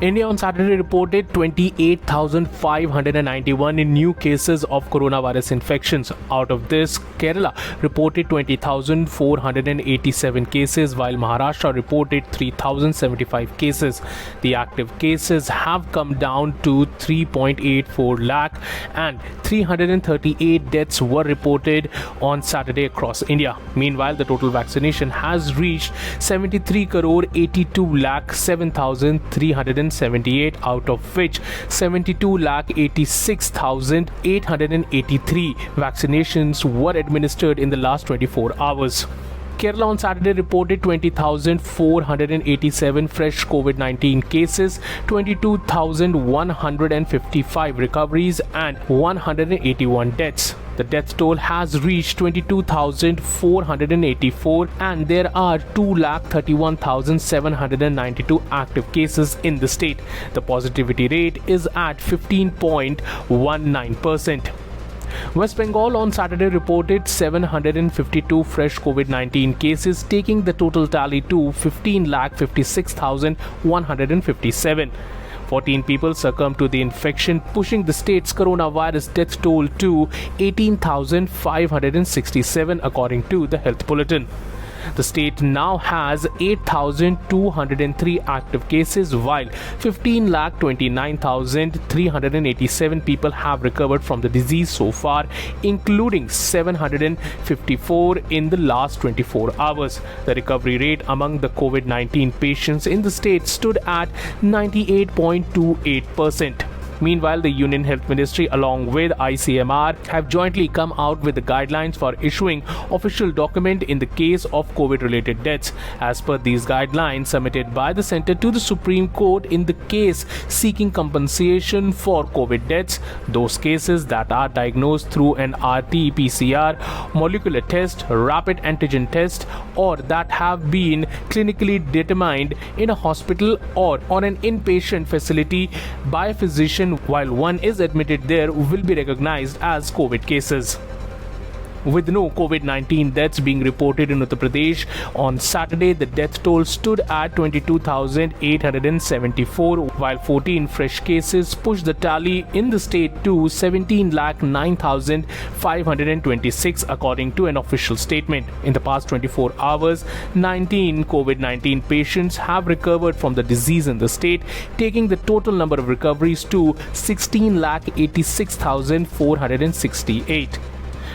India on Saturday reported 28,591 new cases of coronavirus infections. Out of this, Kerala reported 20,487 cases, while Maharashtra reported 3,075 cases. The active cases have come down to 3.84 lakh and 338 deaths were reported on Saturday across India. Meanwhile, the total vaccination has reached 73 crore 82 lakh 7,378, out of which 72 lakh 86,883 vaccinations were administered in the last 24 hours. Kerala on Saturday reported 20,487 fresh COVID-19 cases, 22,155 recoveries and 181 deaths. The death toll has reached 22,484 and there are 2,31,792 active cases in the state. The positivity rate is at 15.19%. West Bengal on Saturday reported 752 fresh COVID-19 cases, taking the total tally to 15,56,157. 14 people succumbed to the infection, pushing the state's coronavirus death toll to 18,567 according to the health bulletin. The state now has 8,203 active cases, while 15,29,387 people have recovered from the disease so far, including 754 in the last 24 hours. The recovery rate among the COVID-19 patients in the state stood at 98.28%. Meanwhile, the Union Health Ministry along with ICMR have jointly come out with the guidelines for issuing official document in the case of COVID-related deaths. As per these guidelines submitted by the centre to the Supreme Court in the case seeking compensation for COVID deaths, those cases that are diagnosed through an RT-PCR, molecular test, rapid antigen test, or that have been clinically determined in a hospital or on an inpatient facility by a physician while one is admitted there will be recognized as COVID cases. With no COVID-19 deaths being reported in Uttar Pradesh, on Saturday the death toll stood at 22,874, while 14 fresh cases pushed the tally in the state to 17,09,526 according to an official statement. In the past 24 hours, 19 COVID-19 patients have recovered from the disease in the state, taking the total number of recoveries to 16,86,468.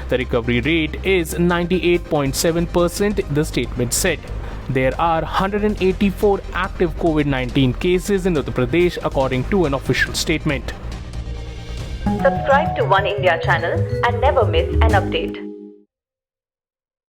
The recovery rate is 98.7%, the statement said. There are 184 active COVID-19 cases in Uttar Pradesh according to an official statement. Subscribe to Oneindia channel and never miss an update.